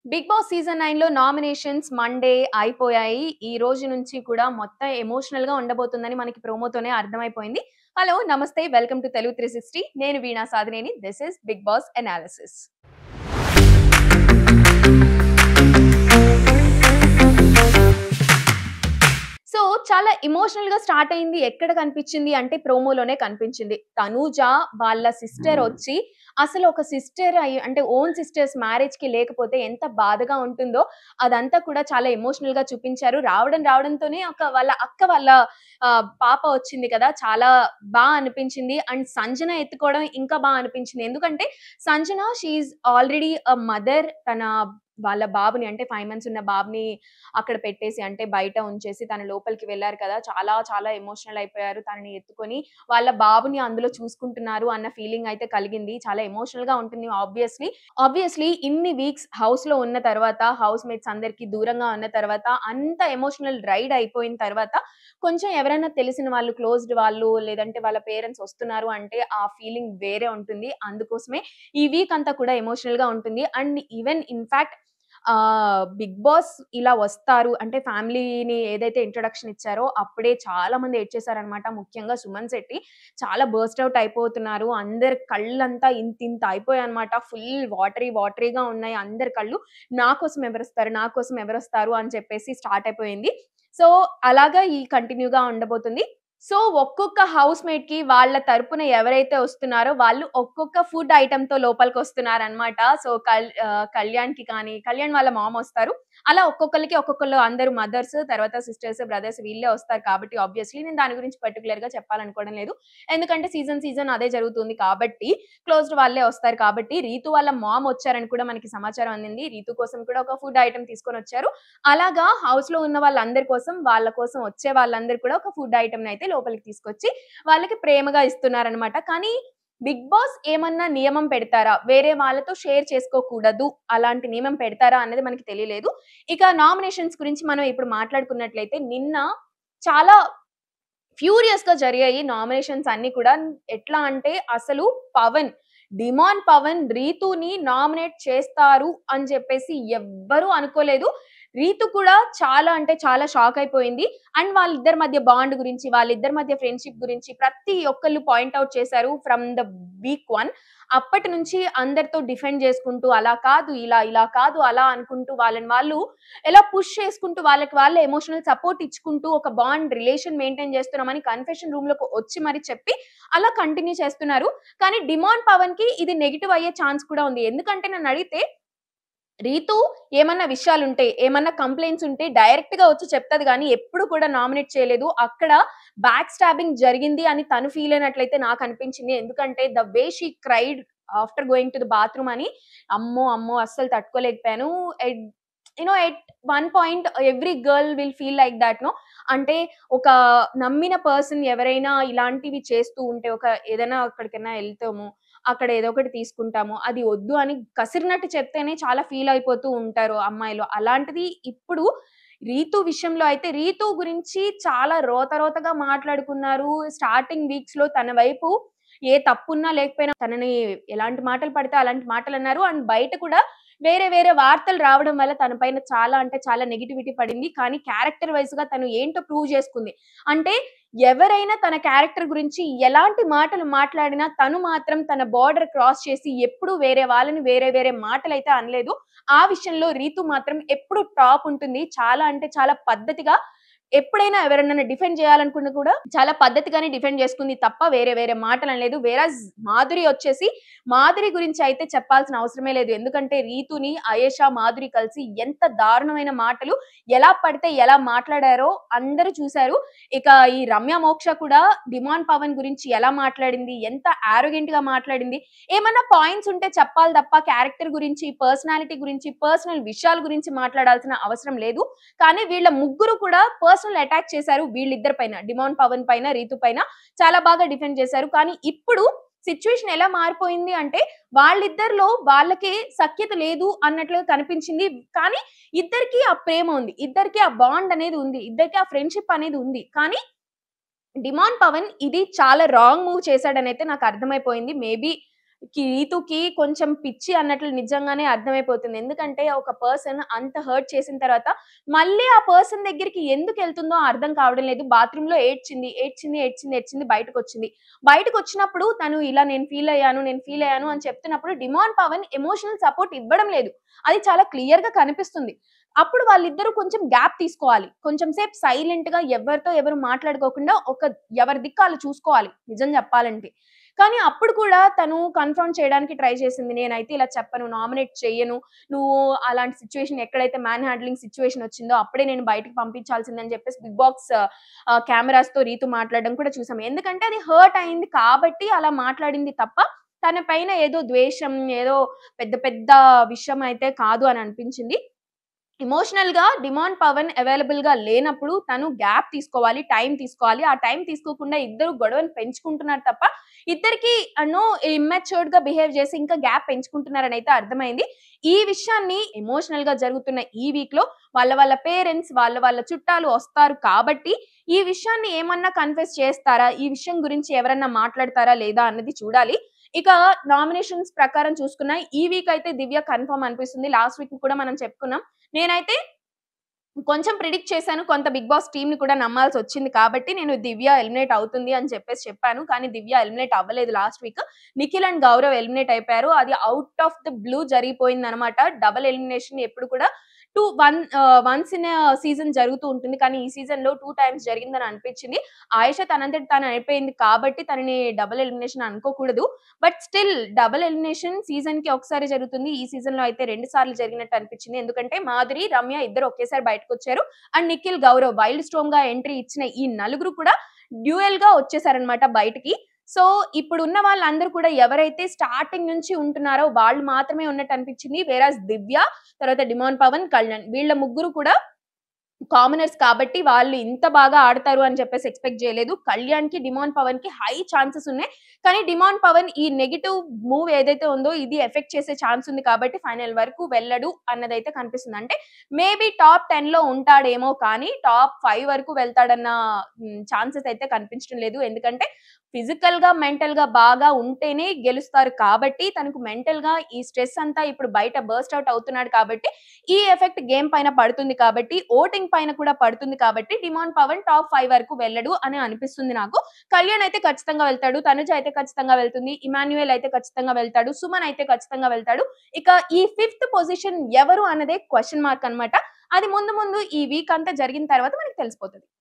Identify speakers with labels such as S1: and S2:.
S1: Big Boss season 9లో nominations Monday అయిపోయాయి. ఈ రోజు నుంచి కూడా మొత్తం ఎమోషనల్‌గా ఉండబోతుందని మనకి ప్రోమోతోనే అర్థమైపోయింది. హలో! నమస్తే. Welcome to Telugu 360. నేను Veena Sadhineni. This is Big Boss analysis. So, చాలా ఎమోషనల్‌గా స్టార్ట్ అయింది. ఎక్కడ కనిపించింది అంటే ప్రోమోలోనే కనిపించింది. తనూజ వాళ్ళ సిస్టర్ ఒచ్చి అసలు ఒక సిస్టర్ అంటే ఓన్ సిస్టర్స్ మ్యారేజ్‌కి లేకపోతే ఎంత బాధగా ఉంటుందో అదంతా కూడా చాలా ఎమోషనల్‌గా చూపించారు. రావడంతోనే వాళ్ళ అక్క వాళ్ళ పాప వచ్చింది కదా! చాలా అనిపించింది. అండ్ సంజన ఎత్తుకోవడం ఇంకా అనిపించింది. ఎందుకంటే Sanjana she is already mother. వాళ్ళ బాబుని అంటే 5 మంత్స్ ఉన్న బాబుని అక్కడ పెట్టేసి అంటే బయట ఉంచేసి తను లోపలికి వెళ్లారు కదా! చాలా ఎమోషనల్ అయిపోయారు. తనని ఎత్తుకొని వాళ్ళ బాబుని అందులో చూసుకుంటున్నారు అన్న ఫీలింగ్ అయితే కలిగింది. చాలా ఎమోషనల్‌గా ఉంటుంది ఆబ్వియస్లీ ఇన్ని వీక్స్ హౌస్‌లో ఉన్న తర్వాత, హౌస్ మేట్స్ అందరికి దూరంగా ఉన్న తర్వాత, అంత ఎమోషనల్ రైడ్ అయిపోయిన తర్వాత కొంచెం ఎవరైనా తెలిసిన వాళ్ళు, క్లోజ్డ్ వాళ్ళు లేదంటే వాళ్ళ పేరెంట్స్ వస్తున్నారు అంటే ఆ ఫీలింగ్ వేరే ఉంటుంది. అందుకోసమే ఈ వీక్ అంతా కూడా ఎమోషనల్‌గా ఉంటుంది. And even in fact Bigg Boss ఇలా వస్తారు అంటే ఫ్యామిలీని ఏదైతే ఇంట్రొడక్షన్ ఇచ్చారో అప్పుడే చాలా మంది ఏడ్చేసారనమాట. ముఖ్యంగా సుమన్ శెట్టి చాలా బర్స్ట్ ఔట్ అయిపోతున్నారు. అందరి కళ్ళంతా ఇంతింత అయిపోయాయన్నమాట. ఫుల్ వాటరీగా ఉన్నాయి అందరి కళ్ళు. నా కోసం ఎవరొస్తారు? నా కోసం ఎవరొస్తారు? అని చెప్పేసి స్టార్ట్ అయిపోయింది. సో, అలాగా కంటిన్యూగా ఉండబోతుంది. సో, ఒక్కొక్క హౌస్‌మేట్‌కి వాళ్ళ తరపున ఎవరైతే వస్తున్నారో వాళ్ళు ఒక్కొక్క ఫుడ్ ఐటెమ్‌తో లోపలికొస్తున్నారనమాట. సో, కళ్యాణ్‌కి కానీ కళ్యాణ్ వాళ్ళ మామ్ వస్తారు. అలా ఒక్కొక్కళ్ళు అందరూ మదర్స్, తర్వాత సిస్టర్స్, బ్రదర్స్ వీళ్ళే వస్తారు కాబట్టి ఆబ్వియస్‌లీ నేను దాని గురించి పర్టిక్యులర్‌గా చెప్పాలనుకోవడం లేదు. ఎందుకంటే సీజన్ అదే జరుగుతుంది కాబట్టి క్లోజ్డ్ వాళ్ళే వస్తారు కాబట్టి రీతు వాళ్ళ మామ్ వచ్చారని కూడా మనకి సమాచారం అందింది. రీతు కోసం కూడా ఒక ఫుడ్ ఐటెమ్ తీసుకొనొచ్చారు. అలాగా హౌస్‌లో ఉన్న వాళ్ళందరి కోసం, వాళ్ళ కోసం వచ్చే వాళ్ళందరూ కూడా ఒక ఫుడ్ ఐటెమ్‌నయితే లోపలికి తీసుకొచ్చి వాళ్ళకి ప్రేమగా ఇస్తున్నారనమాట. కానీ బిగ్ బాస్ ఏమన్నా నియమం పెడతారా? వేరే వాళ్ళతో షేర్ చేసుకోకూడదు. అలాంటి నియమం పెడతారా అనేది మనకి తెలియలేదు. ఇక నామినేషన్స్ గురించి మనం ఇప్పుడు మాట్లాడుకున్నట్లయితే నిన్న చాలా ఫ్యూరియస్‌గా జరిగాయి నామినేషన్స్ అన్నీ కూడా. ఎట్లా అంటే అసలు పవన్, డిమాండ్ పవన్ రీతుని నామినేట్ చేస్తారు అని చెప్పేసి ఎవ్వరూ అనుకోలేదు. రీతు కూడా చాలా అంటే చాలా షాక్ అయిపోయింది. అండ్ వాళ్ళిద్దరి మధ్య బాండ్ గురించి, వాళ్ళిద్దరి మధ్య ఫ్రెండ్‌షిప్ గురించి ప్రతి ఒక్కళ్ళు పాయింట్ ఔట్ చేశారు ఫ్రమ్ ద వీక్ 1. అప్పటి నుంచి అందరితో డిఫెండ్ చేసుకుంటూ అలా కాదు, ఇలా కాదు, అలా అనుకుంటూ వాళ్ళని వాళ్ళు ఎలా పుష్ చేసుకుంటూ వాళ్ళకి వాళ్ళే ఎమోషనల్ సపోర్ట్ ఇచ్చుకుంటూ ఒక రిలేషన్ మెయింటైన్ చేస్తున్నామని కన్ఫెషన్ రూమ్‌లోకి వచ్చి మరి చెప్పి అలా కంటిన్యూ చేస్తున్నారు. కానీ డిమాండ్ పవన్‌కి ఇది నెగెటివ్ అయ్యే ఛాన్స్ కూడా ఉంది. ఎందుకంటే నన్నడిగితే రీతు ఏమన్నా విషయాలుంటే, ఏమన్నా కంప్లెయింట్స్ ఉంటే డైరెక్ట్‌గా వచ్చి చెప్తది గానీ, ఎప్పుడు కూడా నామినేట్ చేయలేదు. అక్కడ బ్యాక్ స్టాబింగ్ జరిగింది అని తను ఫీల్ అయినట్లయితే నాకనిపించింది. ఎందుకంటే the way she cried after going to the bathroom అని అమ్మో! అస్సలు తట్టుకోలేకపోయాను. At at one point every girl will feel like that అంటే ఒక నమ్మిన పర్సన్ ఎవరైనా ఇలాంటివి చేస్తూ ఉంటే, ఏదైనా ఎక్కడికైనా ఎళ్తాము. అక్కడ ఏదో ఒకటి తీసుకుంటాము. అది వద్దు అని కసిరినట్టు చెప్తేనే చాలా ఫీల్ అయిపోతూ ఉంటారు అమ్మాయిలు. అలాంటిది ఇప్పుడు రీతు విషయంలో అయితే రీతు గురించి చాలా రోతగా మాట్లాడుకున్నారు. స్టార్టింగ్ వీక్స్‌లో తన వైపు ఏ తప్పున్నా లేకపోయినా తనని ఎలాంటి మాటలు పడితే అలాంటి మాటలన్నారు. అండ్ బయట కూడా వేరే వార్తలు రావడం వల్ల తన పైన చాలా అంటే చాలా నెగటివిటీ పడింది. కానీ క్యారెక్టర్ వైస్‌గా తను ఏంటో ప్రూవ్ చేసుకుంది. అంటే ఎవరైనా తన క్యారెక్టర్ గురించి ఎలాంటి మాటలు మాట్లాడినా తను మాత్రం తన బోర్డర్ క్రాస్ చేసి ఎప్పుడు వేరే వాళ్ళని వేరే మాటలైతే అనలేదు. ఆ విషయంలో రీతు మాత్రం ఎప్పుడు టాప్ ఉంటుంది. చాలా అంటే చాలా పద్ధతిగా ఎప్పుడైనా ఎవరినైనా డిఫెండ్ చేయాలనుకున్నా కూడా చాలా పద్ధతిగానే డిఫెండ్ చేసుకుంది తప్ప వేరే మాటలనలేదు. వేరస్ మాధురి గురించి అయితే చెప్పాల్సిన అవసరమే లేదు. ఎందుకంటే రీతుని అయేషా, మాధురి కలిసి ఎంత దారుణమైన మాటలు ఎలా పడితే ఎలా మాట్లాడారో అందరూ చూసారు. ఇక ఈ రమ్య మోక్ష కూడా డిమాండ్ పవన్ గురించి ఎలా మాట్లాడింది, ఎంత యారోగెంట్‌గా మాట్లాడింది. ఏమన్నా పాయింట్స్ ఉంటే చెప్పాలి తప్ప క్యారెక్టర్ గురించి, పర్సనాలిటీ గురించి, పర్సనల్ విషయాల గురించి మాట్లాడాల్సిన అవసరం లేదు. కానీ వీళ్ళ ముగ్గురు కూడా పర్సనల్ అటాక్ చేశారు వీళ్ళిద్దరి పైన. డిమాండ్ పవన్ పైన, రీతు పైన చాలా బాగా డిఫెండ్ చేశారు. కానీ ఇప్పుడు సిట్యుయేషన్ ఎలా మారిపోయింది అంటే వాళ్ళిద్దరిలో వాళ్ళకే సఖ్యత లేదు అన్నట్లుగా కనిపించింది. కానీ ఇద్దరికీ ఆ ప్రేమ ఉంది. ఇద్దరికీ ఆ బాండ్ అనేది ఉంది. ఇద్దరికీ ఆ ఫ్రెండ్‌షిప్ అనేది ఉంది. కానీ డిమాండ్ పవన్ ఇది చాలా రాంగ్ మూవ్ చేశాడనైతే నాకు అర్థమైపోయింది. మేబీ రీతుకి కొంచెం పిచ్చి అన్నట్లు నిజంగానే అర్థమైపోతుంది. ఎందుకంటే ఒక పర్సన్ అంత హర్ట్ చేసిన తర్వాత మళ్ళీ ఆ పర్సన్ దగ్గరికి ఎందుకెళ్తుందో అర్థం కావడం లేదు. బాత్రూమ్‌లో ఏడ్చింది, ఏడ్చింది, ఏడ్చింది, ఏడ్చింది బయటకొచ్చింది. బయటకొచ్చినప్పుడు తను ఇలా నేను ఫీల్ అయ్యాను, నేను ఫీల్ అయ్యాను అని చెప్తున్నప్పుడు డిమాండ్ పవన్ ఎమోషనల్ సపోర్ట్ ఇవ్వడం లేదు. అది చాలా క్లియర్‌గా కనిపిస్తుంది. అప్పుడు వాళ్ళిద్దరూ కొంచెం గ్యాప్ తీసుకోవాలి. కొంచెం సేపు సైలెంట్‌గా ఎవరితో ఎవరు మాట్లాడుకోకుండా ఎవరి దిక్కు ఆళ్ళు చూసుకోవాలి నిజం చెప్పాలంటే. కానీ అప్పుడు కూడా తను కన్ఫర్మ్ చేయడానికి ట్రై చేసింది. నేనైతే ఇలా చెప్పను, నామినేట్ చెయ్యను. నువ్వు అలాంటి సిట్యుయేషన్ ఎక్కడైతే మ్యాన్ హ్యాండ్లింగ్ సిట్యుయేషన్ వచ్చిందో అప్పుడే నేను బయటికి పంపించాల్సిందని చెప్పేసి బిగ్ బాస్ కెమెరాస్‌తో రీతు మాట్లాడడం కూడా చూసాం. ఎందుకంటే అది హర్ట్ అయింది కాబట్టి అలా మాట్లాడింది తప్ప, తన పైన ఏదో ద్వేషం, ఏదో పెద్ద పెద్ద విషయం అయితే కాదు అని అనిపించింది. ఎమోషనల్‌గా డిమాండ్ పవన్ అవైలబుల్‌గా లేనప్పుడు తను గ్యాప్ తీసుకోవాలి. టైమ్ తీసుకోవాలి. ఆ టైమ్ తీసుకోకుండా ఇద్దరు గొడవను పెంచుకుంటున్నారు తప్ప, ఇద్దరికీ ఇమ్మాచ్యూర్డ్‌గా బిహేవ్ చేసి ఇంకా గ్యాప్ పెంచుకుంటున్నారనైతే అర్థమైంది. ఈ విషయాన్ని ఎమోషనల్‌గా జరుగుతున్న ఈ వీక్‌లో వాళ్ళ వాళ్ళ పేరెంట్స్, వాళ్ళ వాళ్ళ చుట్టాలు వస్తారు కాబట్టి, ఈ విషయాన్ని ఏమన్నా కన్ఫెస్ చేస్తారా? ఈ విషయం గురించి ఎవరన్నా మాట్లాడతారా లేదా అన్నది చూడాలి. ఇక నామినేషన్స్ ప్రకారం చూసుకున్నా ఈ వీక్ అయితే దివ్య కన్ఫర్మ్ అనిపిస్తుంది. లాస్ట్ వీక్ కూడా మనం చెప్పుకున్నాం. నేనైతే కొంచెం ప్రిడిక్ట్ చేశాను. కొంత 'బిగ్ బాస్' టీమ్‌ని కూడా నమ్మాల్సొచ్చింది కాబట్టి, నేను దివ్య ఎలిమినేట్ అవుతుంది అని చెప్పాను. కానీ దివ్య ఎలిమినేట్ అవ్వలేదు last week. Nikhil and Gourav eliminate అయిపోయారు. అది ఔట్ ఆఫ్ ద బ్లూ జరిగిపోయిందనమాట. డబుల్ ఎలిమినేషన్ ఎప్పుడు కూడా వన్స్ ఇన్ ఎ సీజన్ జరుగుతూ ఉంటుంది. కానీ ఈ సీజన్‌లో 2 టైమ్స్ జరిగిందని అనిపించింది. ఆయేషా తనంతట తాను అయిపోయింది కాబట్టి తనని డబుల్ ఎలిమినేషన్ అనుకోకూడదు. బట్ స్టిల్ డబుల్ ఎలిమినేషన్ సీజన్‌కి ఒకసారి జరుగుతుంది. ఈ సీజన్‌లో అయితే 2 సార్లు జరిగినట్టు అనిపించింది. ఎందుకంటే మాధురి, రమ్య ఇద్దరు ఒకేసారి బయటకొచ్చారు. అండ్ నిఖిల్, గౌరవ్ వైల్డ్ స్టోర్మ్‌గా ఎంట్రీ ఇచ్చిన ఈ నలుగురు కూడా డ్యూయల్‌గా వచ్చేసారనమాట బయటికి. సో, ఇప్పుడున్న వాళ్ళందరూ కూడా ఎవరైతే స్టార్టింగ్ నుంచి ఉంటున్నారో వాళ్ళు మాత్రమే ఉన్నట్టు అనిపించింది. వేరాజ్ దివ్య, తర్వాత డిమాండ్ పవన్, కళ్యాణ్ వీళ్ళ ముగ్గురు కూడా కామనర్స్ కాబట్టి వాళ్ళు ఇంత బాగా ఆడతారు అని చెప్పేసి ఎక్స్‌పెక్ట్ జేయలేదు. కళ్యాణ్‌కి, డిమాండ్ పవన్‌కి హై ఛాన్సెస్ ఉన్నాయి. కానీ డిమాండ్ పవన్ ఈ నెగెటివ్ మూవ్ ఏదైతే ఉందో ఇది ఎఫెక్ట్ చేసే ఛాన్స్ ఉంది కాబట్టి ఫైనల్ వరకు వెళ్ళడు అన్నదైతే కనిపిస్తుంది. అంటే మేబీ టాప్ 10లో ఉంటాడేమో కానీ టాప్ 5 వరకు వెళ్తాడన్న ఛాన్సెస్ అయితే కనిపించడం లేదు. ఎందుకంటే ఫిజికల్‌గా, మెంటల్‌గా బాగా ఉంటేనే గెలుస్తారు కాబట్టి తనకు మెంటల్‌గా ఈ స్ట్రెస్ అంతా ఇప్పుడు బయట బర్స్ట్ ఔట్ అవుతున్నాడు కాబట్టి ఈ ఎఫెక్ట్ గేమ్ పైన పడుతుంది కాబట్టి, ఓటింగ్ పైన కూడా పడుతుంది కాబట్టి, డిమాండ్ పవన్ టాప్ 5 వరకు వెళ్ళడు అని అనిపిస్తుంది నాకు. కళ్యాణ్ అయితే ఖచ్చితంగా వెళ్తాడు. తనుజ అయితే ఖచ్చితంగా వెళ్తుంది. ఇమాన్యుయల్ అయితే ఖచ్చితంగా వెళ్తాడు. సుమన్ అయితే ఖచ్చితంగా వెళ్తాడు. ఇక ఈ ఫిఫ్త్ పొజిషన్ ఎవరు అన్నదే క్వెషన్ మార్క్ అన్నమాట. అది ముందు ముందు ఈ వీక్ అంతా జరిగిన తర్వాత మనకు తెలిసిపోతది.